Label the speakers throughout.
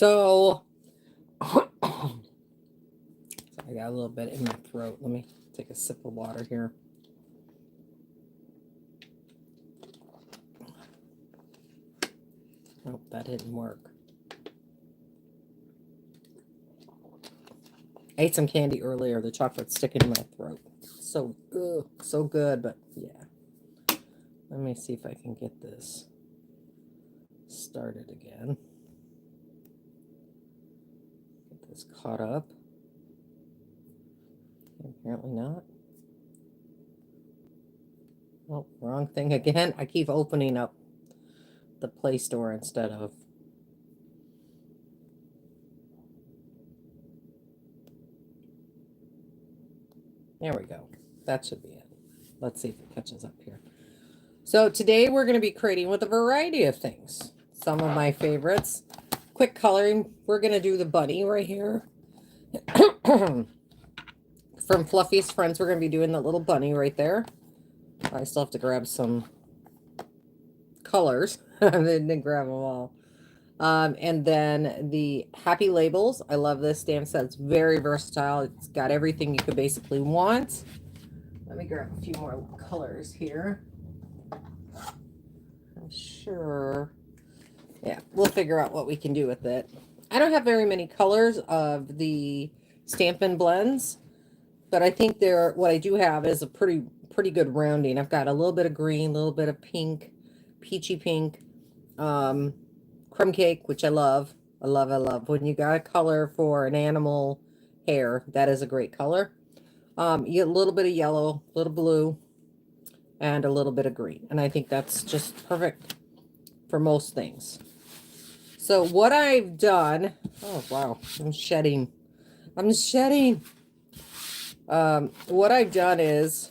Speaker 1: So, so I got a little bit in my throat. Let me take a sip of water here. Oh, that didn't work. I ate some candy earlier. The chocolate's sticking in my throat. So, so good, but yeah. Let me see if I can get this started again. Get this caught up. Apparently not. Oh, wrong thing again. I keep opening up the Play Store instead of. There we go. That should be it. Let's see if it catches up here. So today we're going to be creating with a variety of things. Some of my favorites. Quick coloring. We're going to do the bunny right here. From Fluffiest Friends, we're going to be doing the little bunny right there. I still have to grab some colors. I didn't grab them all. And then the happy labels. I love this stamp set. It's very versatile. It's got everything you could basically want. Let me grab a few more colors here. I'm sure. Yeah, we'll figure out what we can do with it. I don't have very many colors of the Stampin' Blends, but I think what I do have is a pretty good rounding. I've got a little bit of green, a little bit of pink, peachy pink, crumb cake, which I love. I love. When you got a color for an animal hair, that is a great color. You get a little bit of yellow, a little blue, and a little bit of green. And I think that's just perfect for most things. So what I've done, oh wow, I'm shedding. What I've done is,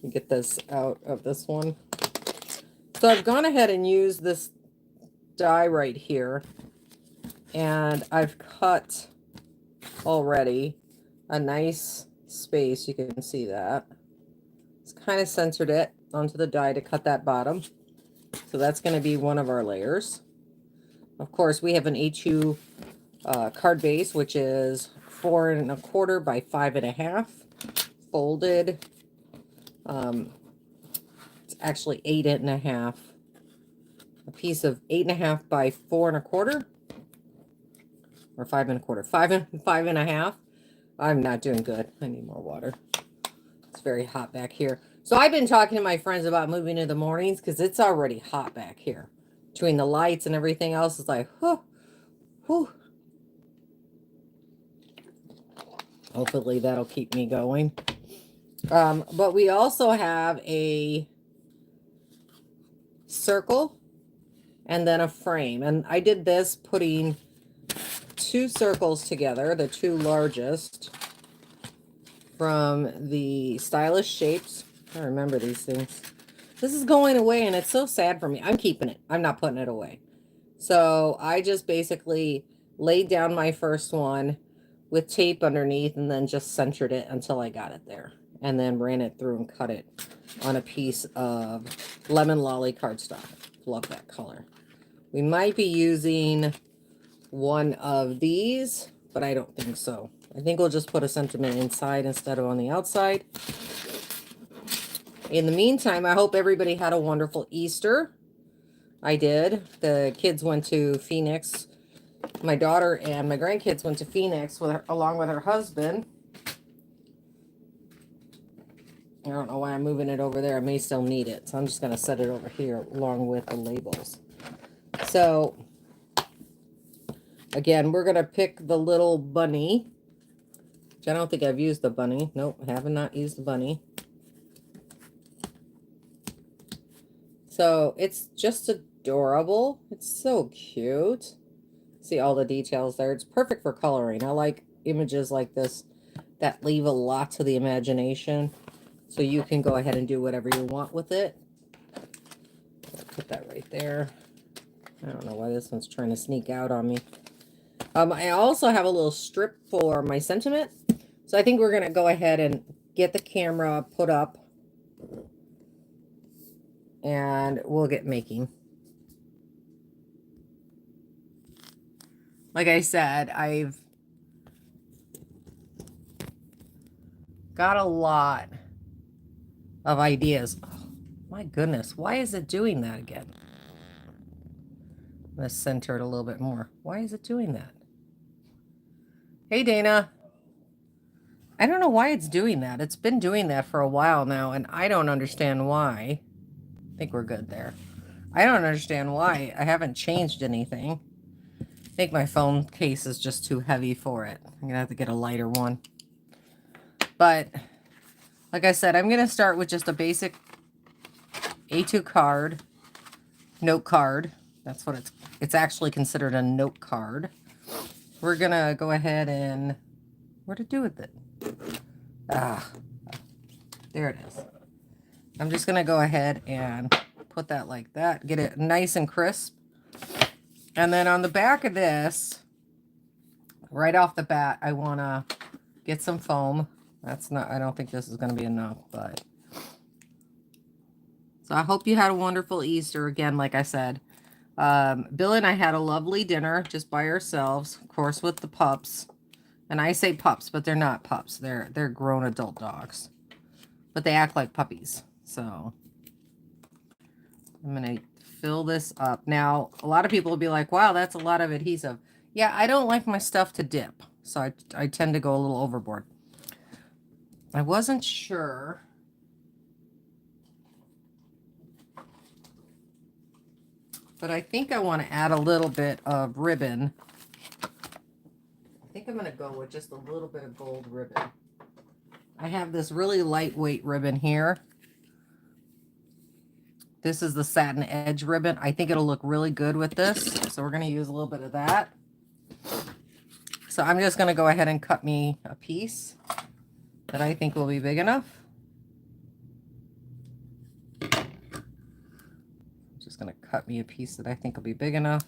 Speaker 1: get this out of this one. So I've gone ahead and used this die right here, and I've cut already a nice space. You can see that. It's kind of centered it onto the die to cut that bottom. So that's going to be one of our layers. Of course, we have an A2 card base, which is 4 1/4 by 5 1/2, folded. It's actually 8 1/2. A piece of 8 1/2 by 4 1/4, or 5 1/4, 5 1/2. I'm not doing good. I need more water. It's very hot back here. So I've been talking to my friends about moving in the mornings because it's already hot back here. Between the lights and everything else, it's like, whew, whew. Hopefully that'll keep me going. But we also have a circle and then a frame. And I did this putting 2 circles together, the 2 largest, from the Stylish Shapes. I remember these things. This is going away, and it's so sad for me. I'm keeping it. I'm not putting it away. So I just basically laid down my first one with tape underneath and then just centered it until I got it there. And then ran it through and cut it on a piece of Lemon Lolly cardstock. Love that color. We might be using one of these, but I don't think so. I think we'll just put a sentiment inside instead of on the outside. In the meantime, I hope everybody had a wonderful Easter. I did. The kids went to Phoenix. My daughter and my grandkids went to Phoenix along with her husband. I don't know why I'm moving it over there. I may still need it. So I'm just going to set it over here along with the labels. So, again, we're going to pick the little bunny. Which I don't think I've used the bunny. Nope, I have not used the bunny. So it's just adorable. It's so cute. See all the details there. It's perfect for coloring. I like images like this that leave a lot to the imagination. So you can go ahead and do whatever you want with it. Put that right there. I don't know why this one's trying to sneak out on me. I also have a little strip for my sentiment. So I think we're going to go ahead and get the camera put up. And we'll get making. like I said, I've got a lot of ideas. Oh, my goodness, why is it doing that again? Let's center it a little bit more. Why is it doing that? Hey, Dana. I don't know why it's doing that. It's been doing that for a while now, and I don't understand why. I think we're good there. I don't understand why. I haven't changed anything. I think my phone case is just too heavy for it. I'm going to have to get a lighter one. But, like I said, I'm going to start with just a basic A2 card, note card. That's what it's actually considered, a note card. We're going to go ahead and, what to do with it? Ah, there it is. I'm just going to go ahead and put that like that, get it nice and crisp. And then on the back of this, right off the bat, I want to get some foam. That's not, I don't think this is going to be enough, but. So I hope you had a wonderful Easter. Again, like I said, Bill and I had a lovely dinner just by ourselves, of course, with the pups. And I say pups, but they're not pups. They're grown adult dogs. But they act like puppies. So I'm going to fill this up. Now, a lot of people will be like, wow, that's a lot of adhesive. Yeah, I don't like my stuff to dip. So I tend to go a little overboard. I wasn't sure. But I think I want to add a little bit of ribbon. I think I'm going to go with just a little bit of gold ribbon. I have this really lightweight ribbon here. This is the satin edge ribbon. I think it'll look really good with this. So we're going to use a little bit of that. So I'm just going to go ahead and cut me a piece that I think will be big enough. Just going to cut me a piece that I think will be big enough.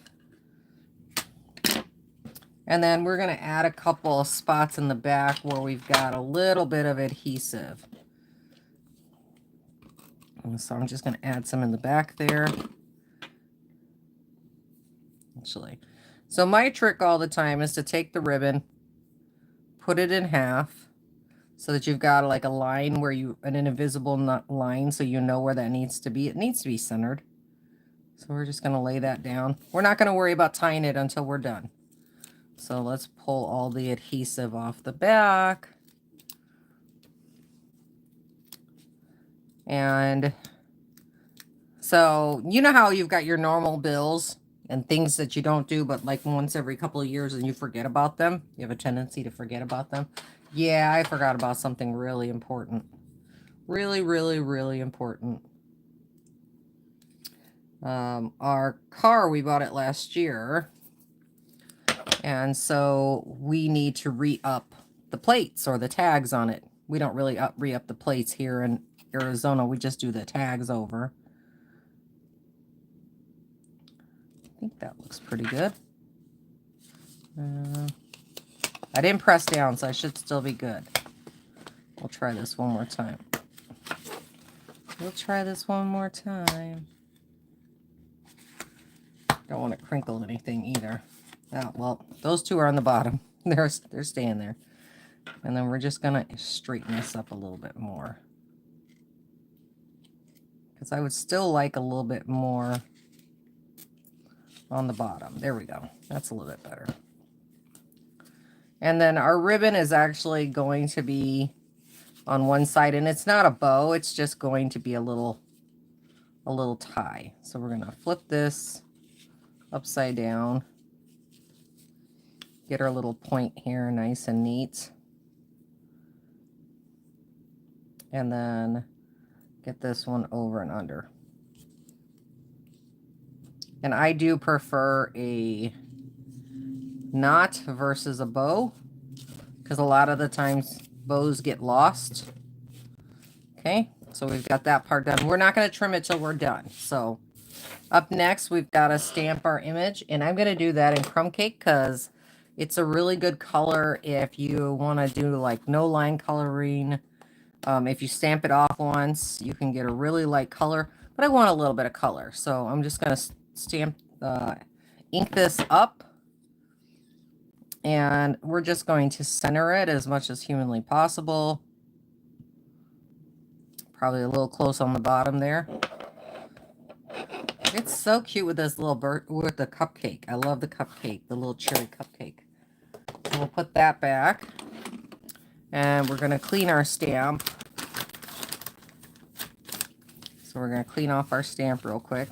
Speaker 1: And then we're going to add a couple of spots in the back where we've got a little bit of adhesive. And so I'm just going to add some in the back there. Actually. So my trick all the time is to take the ribbon, put it in half, so that you've got like a line where an invisible line, so you know where that needs to be. It needs to be centered. So we're just going to lay that down. We're not going to worry about tying it until we're done. So let's pull all the adhesive off the back. And so you know how you've got your normal bills and things that you don't do, but like once every couple of years and you forget about them. You have a tendency to forget about them. Yeah, I forgot about something really important. Really, really, really important. Our car, we bought it last year. And so we need to re-up the plates or the tags on it. We don't really re-up the plates here in Arizona. We just do the tags over. I think that looks pretty good. I didn't press down, so I should still be good. We'll try this one more time. We'll try this one more time. Don't want to crinkle anything either. Oh, well, those two are on the bottom. They're staying there. And then we're just going to straighten this up a little bit more. Because I would still like a little bit more on the bottom. There we go. That's a little bit better. And then our ribbon is actually going to be on one side. And it's not a bow. It's just going to be a little tie. So we're going to flip this upside down. Get our little point here nice and neat. And then get this one over and under. And I do prefer a knot versus a bow, because a lot of the times bows get lost. Okay, so we've got that part done. We're not going to trim it till we're done. So up next, we've got to stamp our image, and I'm going to do that in crumb cake because it's a really good color if you want to do like no line coloring. If you stamp it off once, you can get a really light color, but I want a little bit of color. So I'm just going to ink this up. And we're just going to center it as much as humanly possible. Probably a little close on the bottom there. It's so cute with this little bird, with the cupcake. I love the cupcake, the little cherry cupcake. So we'll put that back. And we're going to clean our stamp. So we're going to clean off our stamp real quick.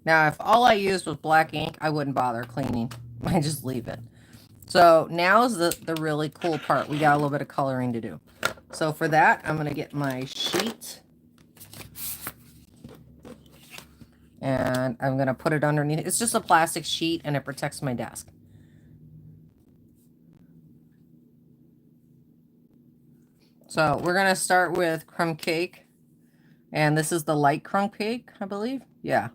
Speaker 1: Now, if all I used was black ink, I wouldn't bother cleaning. I just leave it. So now's the really cool part. We got a little bit of coloring to do. So for that, I'm going to get my sheet. And I'm going to put it underneath. It's just a plastic sheet and it protects my desk. So we're going to start with crumb cake. And this is the light crumb cake, I believe. Yeah.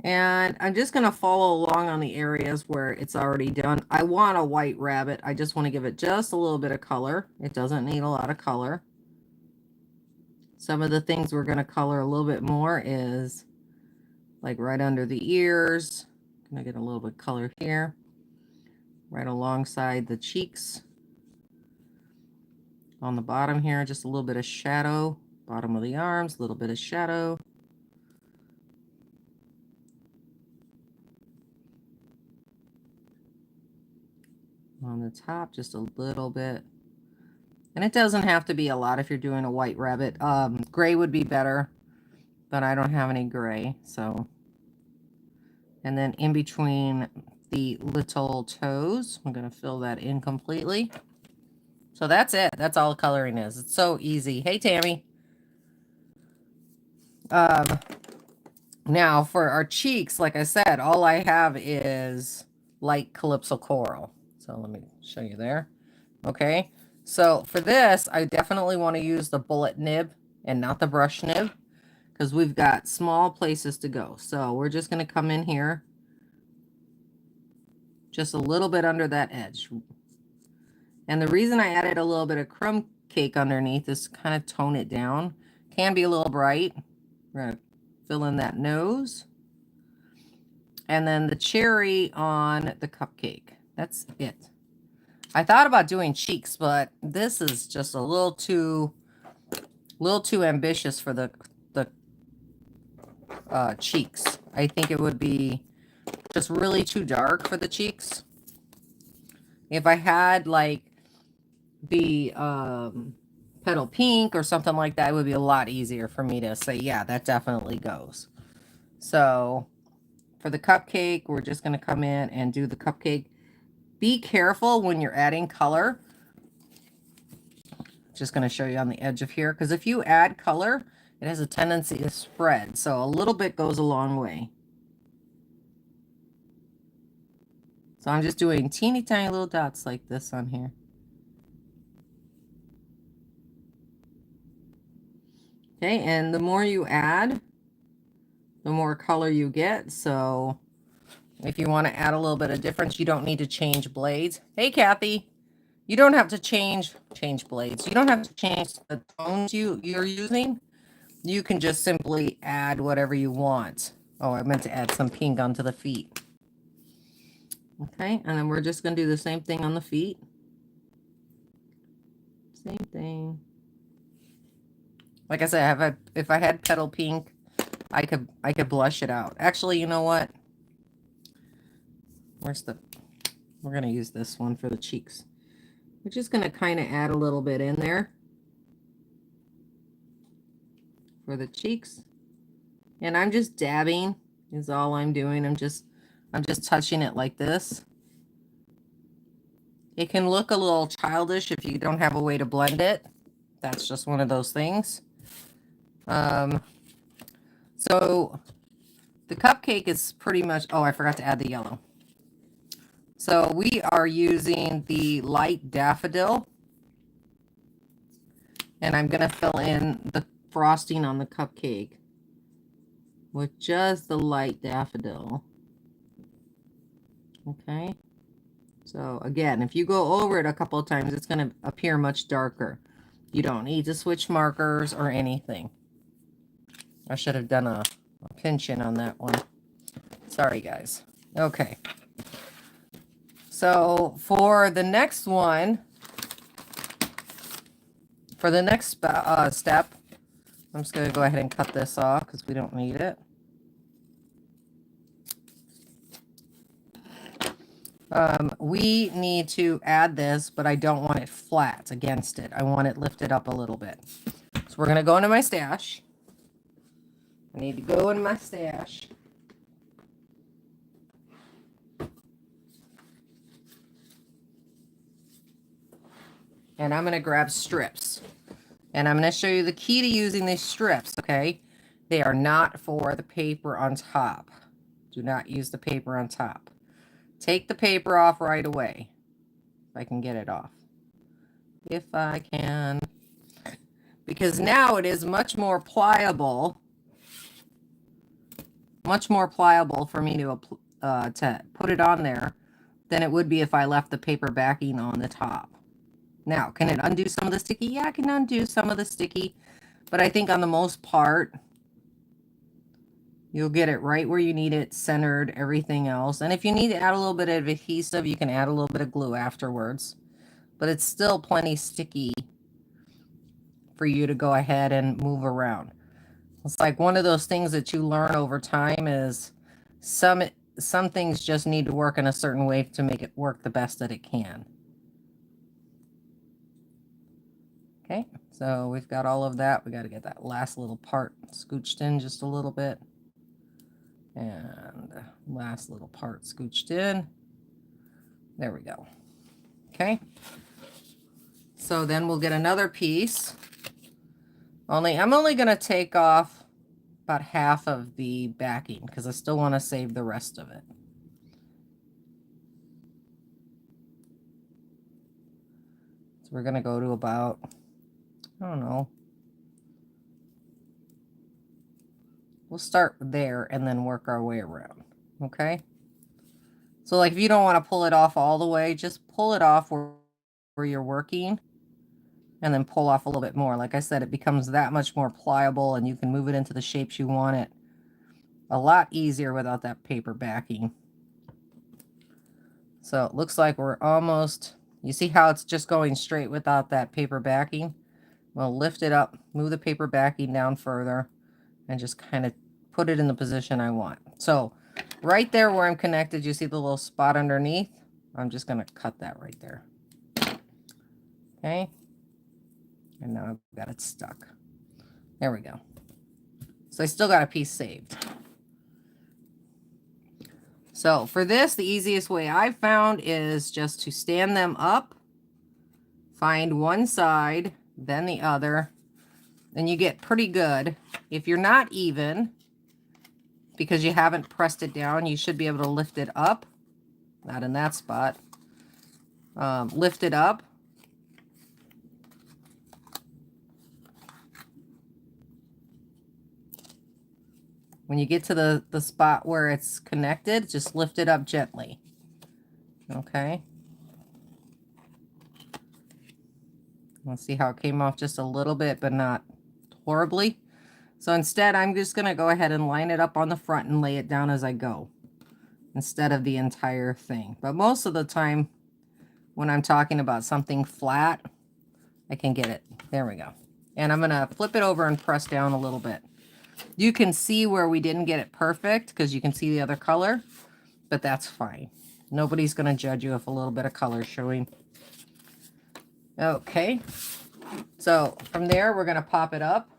Speaker 1: And I'm just going to follow along on the areas where it's already done. I want a white rabbit. I just want to give it just a little bit of color. It doesn't need a lot of color. Some of the things we're going to color a little bit more is like right under the ears. I'm going to get a little bit of color here. Right alongside the cheeks. On the bottom here, just a little bit of shadow. Bottom of the arms, a little bit of shadow. On the top, just a little bit. And it doesn't have to be a lot if you're doing a white rabbit. Gray would be better, but I don't have any gray, so. And then in between the little toes, I'm going to fill that in completely. So that's it. That's all coloring is. It's so easy. Hey, Tammy. Now, for our cheeks, like I said, all I have is light Calypso Coral. So let me show you there. Okay. So for this, I definitely want to use the bullet nib and not the brush nib because we've got small places to go. So we're just going to come in here just a little bit under that edge. And the reason I added a little bit of crumb cake underneath is to kind of tone it down. Can be a little bright. We're going to fill in that nose. And then the cherry on the cupcake. That's it. I thought about doing cheeks, but this is just a little too ambitious for the cheeks. I think it would be just really too dark for the cheeks. If I had like the petal pink or something like that, it would be a lot easier for me to say, yeah, that definitely goes. So for the cupcake, we're just going to come in and do the cupcake. Be careful when you're adding color. Just going to show you on the edge of here, because if you add color, it has a tendency to spread. So a little bit goes a long way. So I'm just doing teeny tiny little dots like this on here. Okay, and the more you add, the more color you get. So if you want to add a little bit of difference, you don't need to change blades. Hey, Kathy. You don't have to change blades. You don't have to change the tones you're using. You can just simply add whatever you want. Oh, I meant to add some pink onto the feet. Okay, and then we're just going to do the same thing on the feet. Same thing. Like I said, if I had petal pink, I could blush it out. Actually, you know what? We're going to use this one for the cheeks. We're just going to kind of add a little bit in there for the cheeks. And I'm just dabbing is all I'm doing. I'm just touching it like this. It can look a little childish if you don't have a way to blend it. That's just one of those things. So the cupcake is pretty much, oh, I forgot to add the yellow. So we are using the light daffodil. And I'm going to fill in the frosting on the cupcake with just the light daffodil. Okay. So again, if you go over it a couple of times, it's going to appear much darker. You don't need to switch markers or anything. I should have done a pinch in on that one. Sorry, guys. Okay. So for the next one, for the next step, I'm just going to go ahead and cut this off because we don't need it. We need to add this, but I don't want it flat against it. I want it lifted up a little bit. So we're going to go into my stash. I need to go in my stash. And I'm going to grab strips. And I'm going to show you the key to using these strips, okay? They are not for the paper on top. Do not use the paper on top. Take the paper off right away. If I can get it off. If I can. Because now it is much more pliable. Much more pliable for me to put it on there than it would be if I left the paper backing on the top. Now, can it undo some of the sticky? Yeah, I can undo some of the sticky. But I think on the most part, you'll get it right where you need it, centered, everything else. And if you need to add a little bit of adhesive, you can add a little bit of glue afterwards. But it's still plenty sticky for you to go ahead and move around. It's like one of those things that you learn over time is some things just need to work in a certain way to make it work the best that it can. Okay, so we've got all of that. We got to get that last little part scooched in just a little bit. And last little part scooched in. There we go. Okay. So then we'll get another piece. I'm only going to take off about half of the backing because I still want to save the rest of it. So we're going to go to about, I don't know. We'll start there and then work our way around. Okay. So like if you don't want to pull it off all the way, just pull it off where you're working. And then pull off a little bit more. Like I said, it becomes that much more pliable and you can move it into the shapes you want it a lot easier without that paper backing. So it looks like we're almost, you see how it's just going straight without that paper backing? We'll lift it up, move the paper backing down further, and just kind of put it in the position I want. So right there where I'm connected, you see the little spot underneath? I'm just going to cut that right there. Okay. And now I've got it stuck. There we go. So I still got a piece saved. So for this, the easiest way I've found is just to stand them up, find one side, then the other, and you get pretty good. If you're not even, because you haven't pressed it down, you should be able to lift it up. Not in that spot. Lift it up. When you get to the spot where it's connected, just lift it up gently. Okay. Let's see how it came off just a little bit, but not horribly. So instead, I'm just going to go ahead and line it up on the front and lay it down as I go, instead of the entire thing. But most of the time, when I'm talking about something flat, I can get it. There we go. And I'm going to flip it over and press down a little bit. You can see where we didn't get it perfect because you can see the other color, but that's fine. Nobody's going to judge you if a little bit of color is showing. Okay. So from there, we're going to pop it up.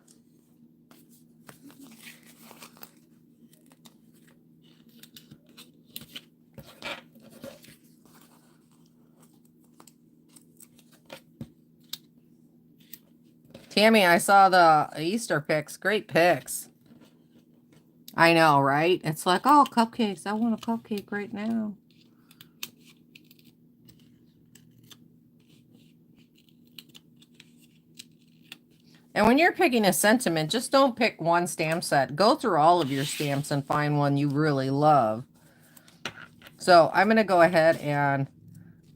Speaker 1: Tammy, I saw the Easter pics. Great pics. I know, right? It's like, oh, cupcakes. I want a cupcake right now. And when you're picking a sentiment, just don't pick one stamp set. Go through all of your stamps and find one you really love. So I'm going to go ahead and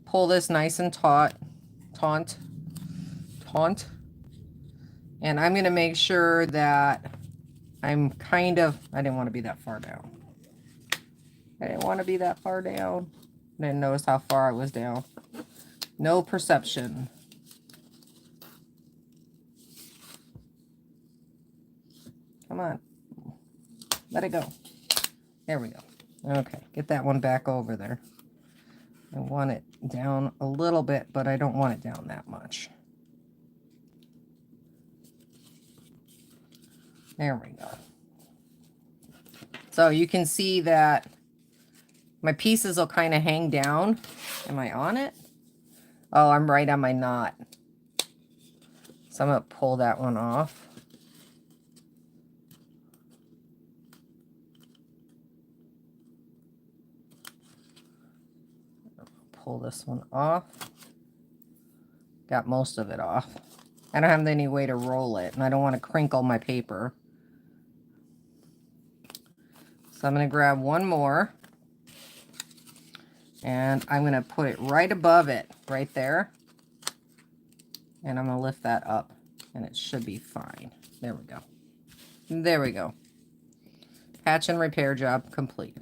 Speaker 1: pull this nice and taut. And I'm going to make sure that I'm kind of, I didn't want to be that far down. I didn't want to be that far down. I didn't notice how far I was down. No perception. Come on. Let it go. There we go. Okay, get that one back over there. I want it down a little bit, but I don't want it down that much. There we go. So you can see that my pieces will kind of hang down. Am I on it? Oh, I'm right on my knot. So I'm going to pull that one off. Pull this one off. Got most of it off. I don't have any way to roll it, and I don't want to crinkle my paper. So I'm going to grab one more, and I'm going to put it right above it, right there. And I'm going to lift that up, and it should be fine. There we go. There we go. Patch and repair job complete.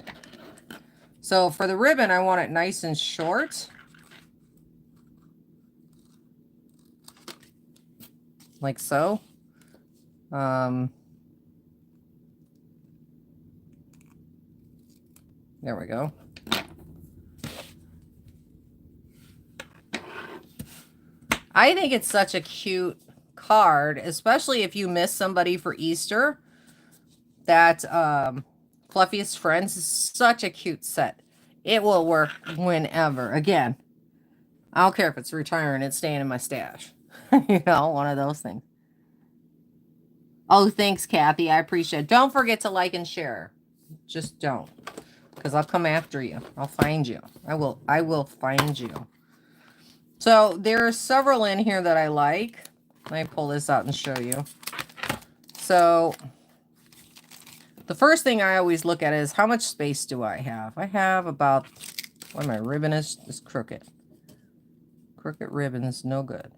Speaker 1: So for the ribbon, I want it nice and short. Like so. There we go. I think it's such a cute card, especially if you miss somebody for Easter. That Fluffiest Friends is such a cute set. It will work whenever. Again, I don't care if it's retiring, it's staying in my stash. You know, one of those things. Oh, thanks, Kathy. I appreciate it. Don't forget to like and share. Just don't. Because I'll come after you. I'll find you. I will find you. So there are several in here that I like. Let me pull this out and show you. So the first thing I always look at is how much space do I have? I have about, well, my ribbon is crooked. Crooked ribbon is no good.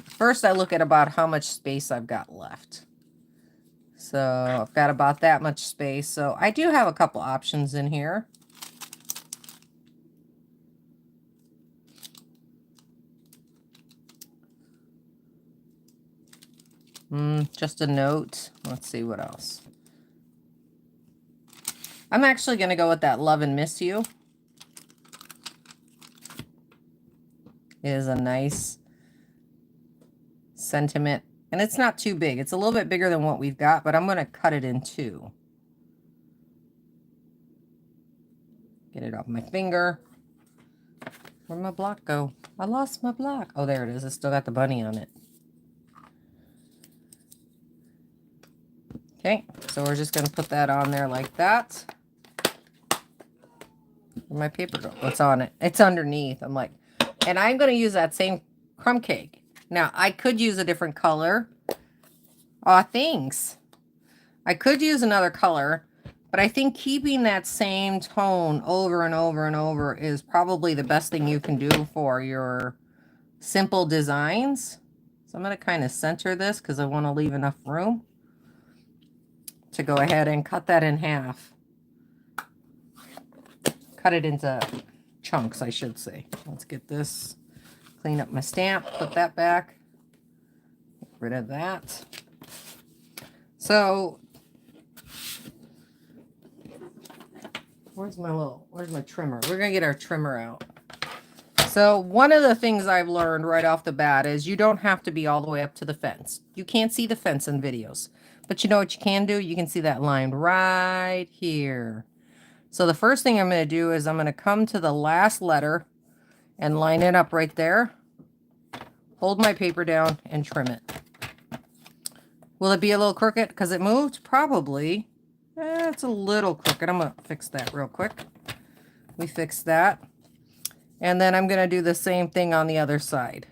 Speaker 1: First I look at about how much space I've got left. So I've got about that much space. So I do have a couple options in here. Just a note. Let's see what else. I'm actually going to go with that Love and Miss You. It is a nice sentiment. And it's not too big. It's a little bit bigger than what we've got, but I'm going to cut it in two. Get it off my finger. Where'd my block go? I lost my block. Oh, there it is. It's still got the bunny on it. Okay, so we're just going to put that on there like that. Where'd my paper go? What's on it? It's underneath. I'm like, and I'm going to use that same crumb cake. Now, I could use a different color. Aw, thanks. I could use another color, but I think keeping that same tone over and over and over is probably the best thing you can do for your simple designs. So I'm going to kind of center this because I want to leave enough room to go ahead and cut that in half. Cut it into chunks, I should say. Let's get this, clean up my stamp, put that back, get rid of that. So, where's my trimmer? We're going to get our trimmer out. So one of the things I've learned right off the bat is you don't have to be all the way up to the fence. You can't see the fence in videos. But you know what you can do? You can see that line right here. So the first thing I'm going to do is I'm going to come to the last letter and line it up right there. Hold my paper down and trim it. Will it be a little crooked because it moved? Probably. It's a little crooked. I'm going to fix that real quick. We fixed that. And then I'm going to do the same thing on the other side.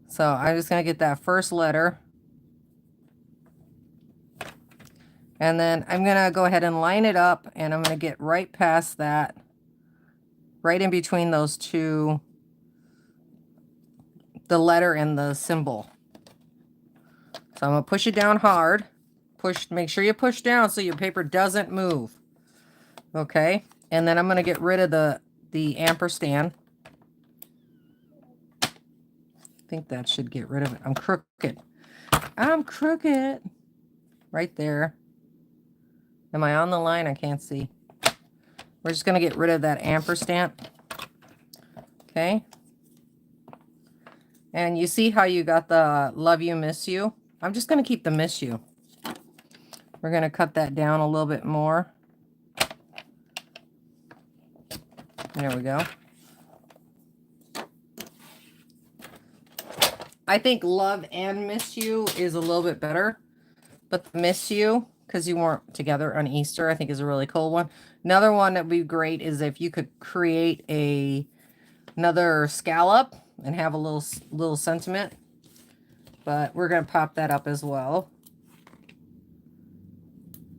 Speaker 1: So I'm just going to get that first letter. And then I'm going to go ahead and line it up. And I'm going to get right past that. Right in between those two. The letter and the symbol. So I'm going to push it down hard. Make sure you push down so your paper doesn't move. Okay. And then I'm going to get rid of the ampersand. I think that should get rid of it. I'm crooked. I'm crooked. Right there. Am I on the line? I can't see. We're just going to get rid of that ampersand. Okay. And you see how you got the love you, miss you? I'm just going to keep the miss you. We're going to cut that down a little bit more. There we go. I think love and miss you is a little bit better. But miss you, because you weren't together on Easter, I think is a really cool one. Another one that would be great is if you could create another scallop and have a little sentiment. But we're going to pop that up as well.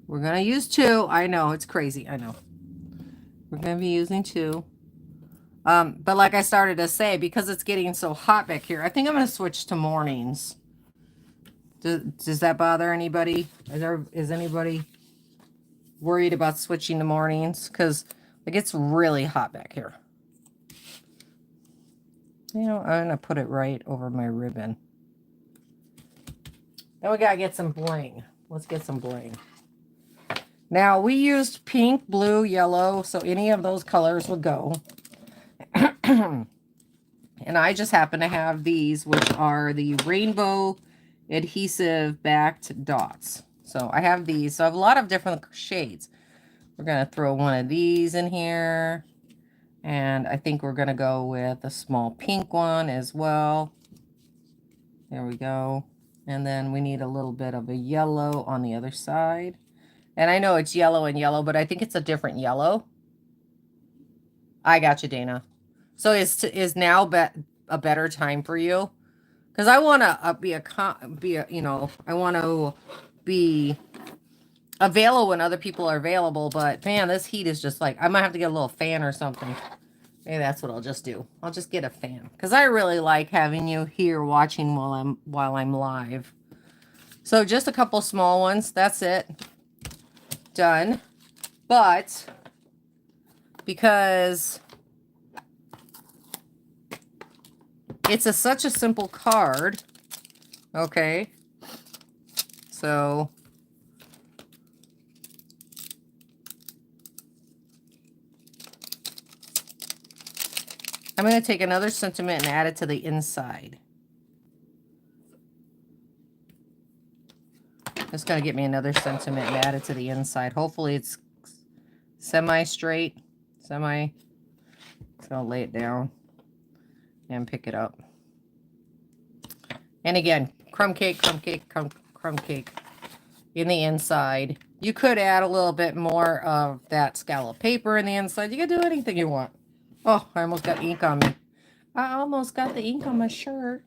Speaker 1: We're going to use 2. I know, it's crazy. I know. We're going to be using 2. But like I started to say, because it's getting so hot back here, I think I'm going to switch to mornings. Does that bother anybody? Is anybody worried about switching to mornings? Because it gets really hot back here. You know, I'm going to put it right over my ribbon. Then we got to get some bling. Let's get some bling. Now, we used pink, blue, yellow, so any of those colors would go. And I just happen to have these, which are the rainbow adhesive backed dots. So I have these. So I have a lot of different shades. We're going to throw one of these in here. And I think we're going to go with a small pink one as well. There we go. And then we need a little bit of a yellow on the other side. And I know it's yellow and yellow, but I think it's a different yellow. I got you, Dana. So is now a better time for you? Because I want to I want to be available when other people are available. But man, this heat is just like, I might have to get a little fan or something. Maybe that's what I'll just do. I'll just get a fan because I really like having you here watching while I'm live. So just a couple small ones. That's it. Done. But because it's such a simple card, okay? So I'm going to take another sentiment and add it to the inside. Just going to get me another sentiment and add it to the inside. Hopefully it's semi-straight. Just going to lay it down and pick it up. And again, crumb cake in the inside. You could add a little bit more of that scallop paper in the inside. You can do anything you want. Oh, I almost got ink on me. I almost got the ink on my shirt.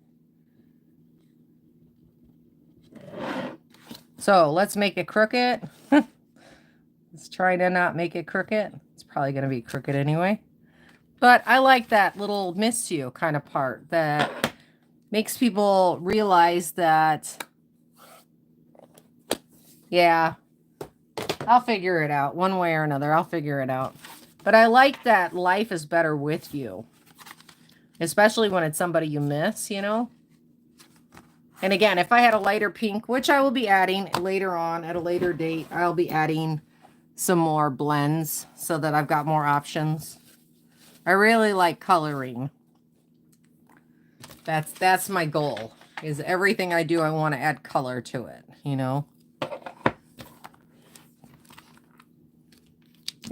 Speaker 1: So let's make it crooked. Let's try to not make it crooked. It's probably going to be crooked anyway. But I like that little miss you kind of part that makes people realize that, yeah, I'll figure it out one way or another. I'll figure it out. But I like that life is better with you, especially when it's somebody you miss, you know. And again, if I had a lighter pink, which I will be adding later on at a later date, I'll be adding some more blends so that I've got more options. I really like coloring. That's my goal, is everything I do, I want to add color to it, you know.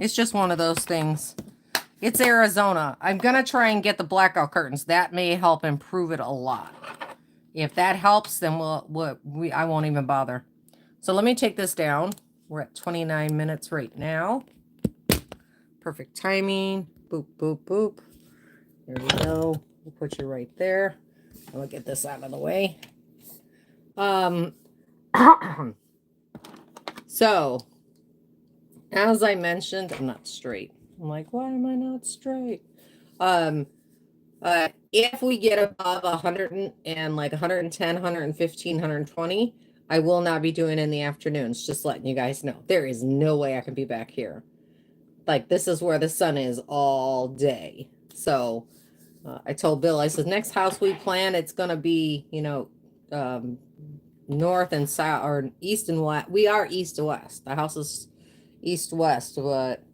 Speaker 1: It's just one of those things. It's Arizona. I'm going to try and get the blackout curtains. That may help improve it a lot. If that helps, then I won't even bother. So let me take this down. We're at 29 minutes right now. Perfect timing. Boop, boop, boop. There we go. We'll put you right there. I'll get this out of the way. So, as I mentioned, I'm not straight. I'm like, why am I not straight? If we get above 100 and like 110, 115, 120, I will not be doing it in the afternoons. Just letting you guys know. There is no way I can be back here. like this is where the sun is all day. So I told Bill, I said, next house we plan, it's going to be, um, north and south or east and west. We are east to west. The house is east west, but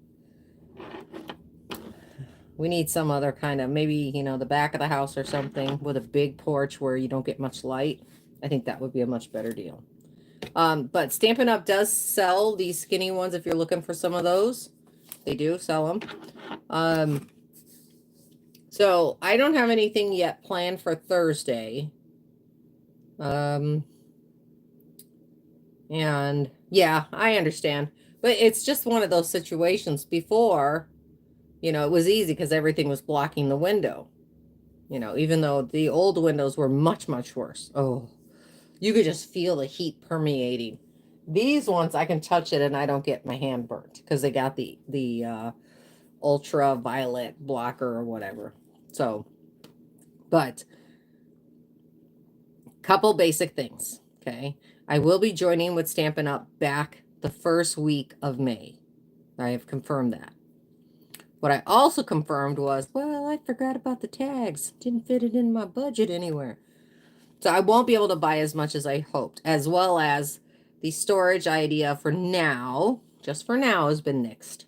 Speaker 1: we need some other kind of, maybe, the back of the house or something with a big porch where you don't get much light. I think that would be a much better deal. But Stampin' Up! Does sell these skinny ones if you're looking for some of those. They do sell them. So I don't have anything yet planned for Thursday. And yeah, I understand. But it's just one of those situations. Before, it was easy because everything was blocking the window. Even though the old windows were much, much worse. Oh, you could just feel the heat permeating. These ones, I can touch it and I don't get my hand burnt because they got the ultraviolet blocker or whatever. So, but couple basic things, okay? I will be joining with Stampin' Up! Back the first week of May. I have confirmed that. What I also confirmed was, well, I forgot about the tags. Didn't fit it in my budget anywhere. So I won't be able to buy as much as I hoped, as well as the storage idea for now, just for now, has been nixed.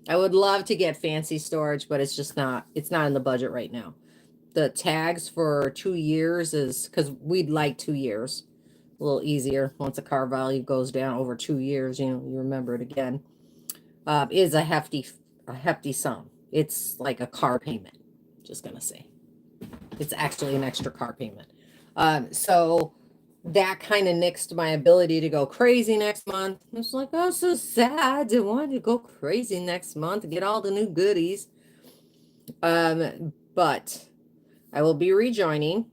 Speaker 1: I would love to get fancy storage, but it's not in the budget right now. The tags for 2 years is, because we'd like 2 years. A little easier once a car value goes down over 2 years, you remember it again. Is a hefty sum. It's like a car payment. Just gonna say, it's actually an extra car payment. So that kind of nixed my ability to go crazy next month. It's like, oh, so sad. I wanted to go crazy next month to get all the new goodies. But I will be rejoining.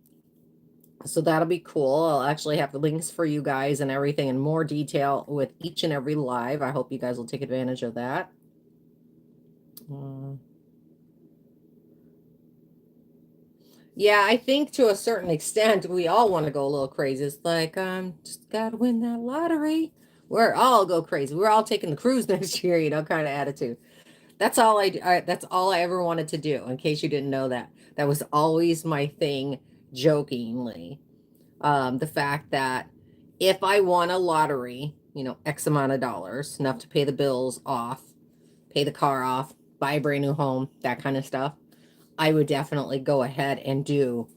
Speaker 1: So that'll be cool. I'll actually have the links for you guys and everything in more detail with each and every live. I hope you guys will take advantage of that. Yeah, I think to a certain extent, we all want to go a little crazy. It's like, just got to win that lottery. We're all go crazy. We're all taking the cruise next year, kind of attitude. That's all that's all I ever wanted to do, in case you didn't know that. That was always my thing, jokingly. The fact that if I won a lottery, X amount of dollars, enough to pay the bills off, pay the car off, buy a brand new home, that kind of stuff, I would definitely go ahead and do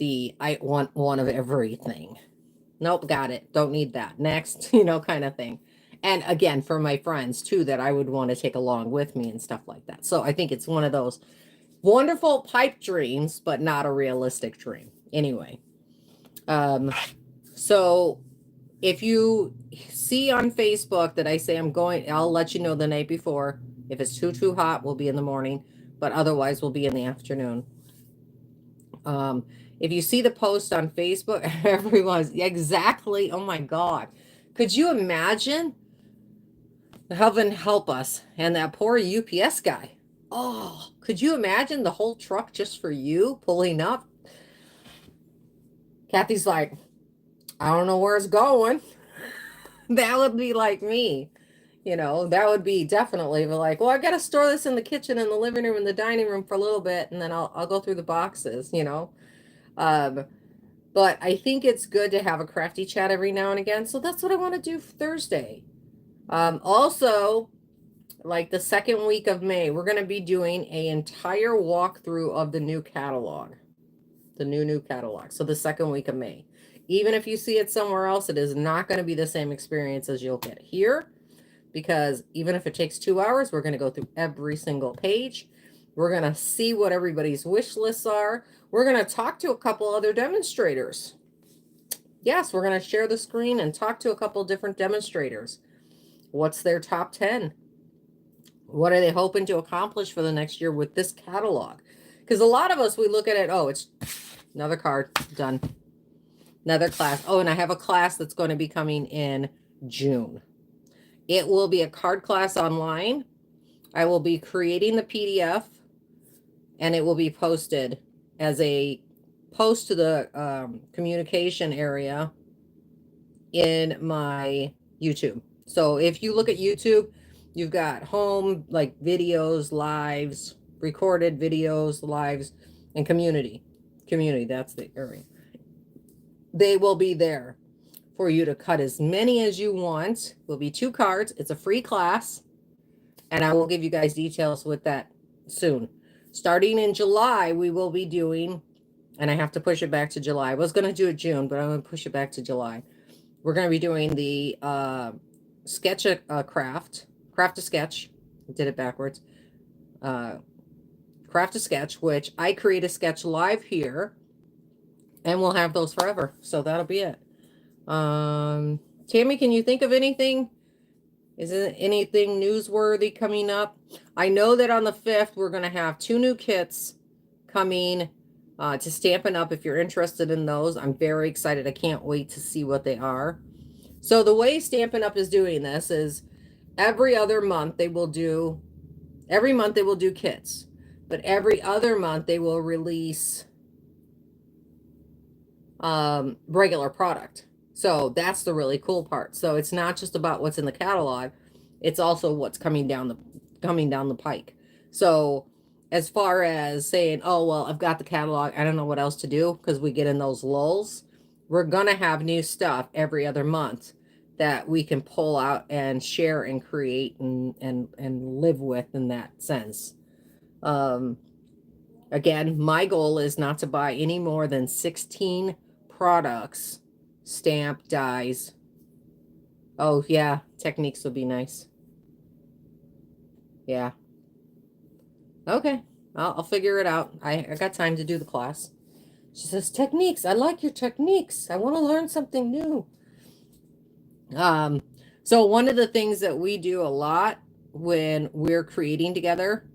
Speaker 1: I want one of everything. Nope, got it. Don't need that. Next, kind of thing. And again, for my friends too, that I would want to take along with me and stuff like that. So I think it's one of those wonderful pipe dreams, but not a realistic dream. Anyway, so if you see on Facebook that I say I'll let you know the night before. If it's too hot, we'll be in the morning, but otherwise we'll be in the afternoon. If you see the post on Facebook, everyone's exactly, oh my God. Could you imagine? Heaven help us. And that poor UPS guy. Oh, could you imagine the whole truck just for you pulling up? Kathy's like, I don't know where it's going. That would be like me. That would be definitely like, well, I got to store this in the kitchen, in the living room, in the dining room for a little bit, and then I'll go through the boxes, But I think it's good to have a crafty chat every now and again. So that's what I want to do for Thursday. Also, like the second week of May, we're going to be doing an entire walkthrough of the new catalog. The new catalog. So the second week of May. Even if you see it somewhere else, it is not going to be the same experience as you'll get here. Because even if it takes 2 hours, we're going to go through every single page. We're going to see what everybody's wish lists are. We're going to talk to a couple other demonstrators. Yes, we're going to share the screen and talk to a couple different demonstrators. What's their top 10? What are they hoping to accomplish for the next year with this catalog? Because a lot of us, we look at it, oh, it's another card, done. Another class. Oh, and I have a class that's going to be coming in June. It will be a card class online. I will be creating the PDF, and it will be posted as a post to the communication area in my YouTube. So if you look at YouTube, You've got home, like videos, lives, recorded videos, lives, and community. Community, that's the area. They will be there for you to cut as many as you want. Will be 2 cards. It's a free class, and I will give you guys details with that soon. Starting in July, we will be doing, and I have to push it back to July. I was going to do it June, but I'm going to push it back to July. We're going to be doing the sketch a craft a sketch. I did it backwards. Craft a sketch, which I create a sketch live here, and we'll have those forever. So that'll be it. Tammy, can you think of anything? Is there anything newsworthy coming up? I know that on the 5th, we're going to have 2 new kits coming to Stampin' Up! If you're interested in those. I'm very excited. I can't wait to see what they are. So the way Stampin' Up! Is doing this is every month they will do kits, but every other month they will release regular product. So that's the really cool part. So it's not just about what's in the catalog, it's also what's coming down the pike. So as far as saying, oh, well, I've got the catalog, I don't know what else to do, because we get in those lulls, we're going to have new stuff every other month that we can pull out and share and create and live with in that sense. Again, my goal is not to buy any more than 16 products, stamp, dies. Oh, yeah, techniques would be nice. Yeah. Okay, I'll figure it out. I got time to do the class. She says, techniques. I like your techniques. I want to learn something new. So one of the things that we do a lot when we're creating together,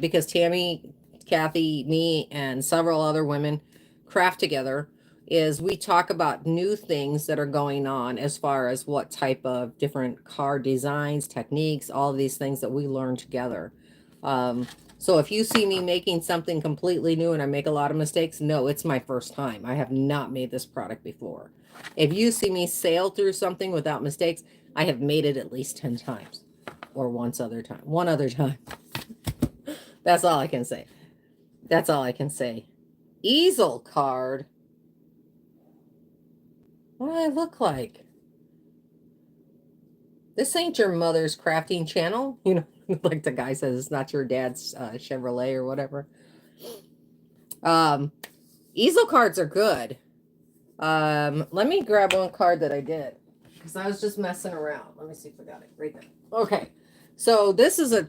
Speaker 1: because Tammy, Kathy, me, and several other women craft together, is we talk about new things that are going on as far as what type of different card designs, techniques, all of these things that we learn together. So if you see me making something completely new and I make a lot of mistakes, no, it's my first time. I have not made this product before. If you see me sail through something without mistakes, I have made it at least 10 times or one other time. That's all I can say. That's all I can say. Easel card. What do I look like? This ain't your mother's crafting channel. You know, like the guy says, it's not your dad's Chevrolet or whatever. Easel cards are good. Let me grab one card that I did, because I was just messing around. Let me see if I got it right there. Okay. So this is a,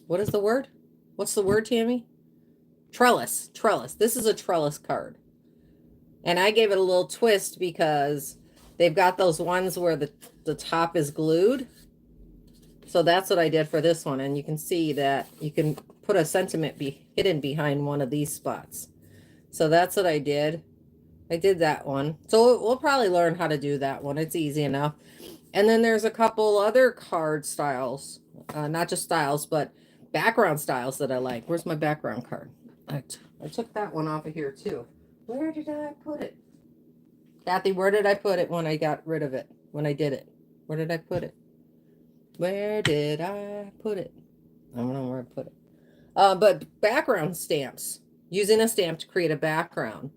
Speaker 1: what is the word? What's the word, Tammy? Trellis. This is a trellis card. And I gave it a little twist because they've got those ones where the top is glued. So that's what I did for this one. And you can see that you can put a sentiment hidden behind one of these spots. So that's what I did. I did that one. So we'll probably learn how to do that one. It's easy enough. And then there's a couple other card styles. Not just styles, but background styles that I like. Where's my background card? I took that one off of here too. Where did I put it? Kathy, where did I put it when I got rid of it? When I did it? Where did I put it? Where did I put it? I don't know where I put it. But background stamps. Using a stamp to create a background.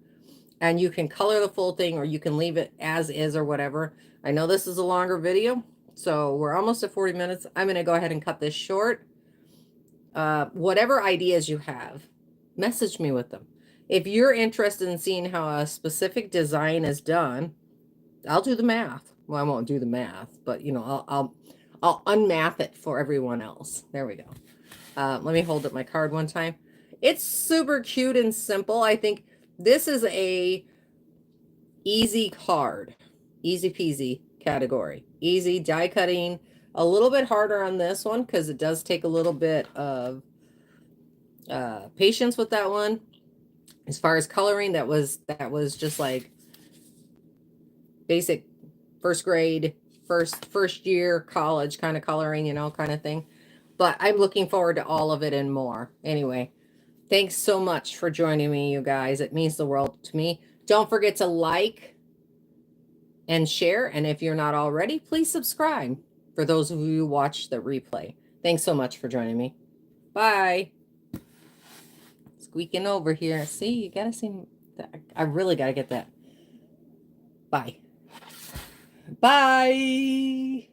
Speaker 1: And you can color the full thing, or you can leave it as is or whatever. I know this is a longer video, so we're almost at 40 minutes. I'm going to go ahead and cut this short. Whatever ideas you have, message me with them. If you're interested in seeing how a specific design is done, I'll do the math. Well, I won't do the math, but you know, I'll unmath it for everyone else. There we go. Let me hold up my card one time. It's super cute and simple. I think this is a easy card, easy peasy category. Easy die cutting. A little bit harder on this one because it does take a little bit of patience with that one. As far as coloring, that was just like basic first grade, first year college kind of coloring, you know, kind of thing. But I'm looking forward to all of it and more. Anyway, thanks so much for joining me, you guys. It means the world to me. Don't forget to like and share. And if you're not already, please subscribe. for those of you who watch the replay. Thanks so much for joining me. Bye. Squeaking over here. See, you gotta see that. I really gotta get that. Bye. Bye.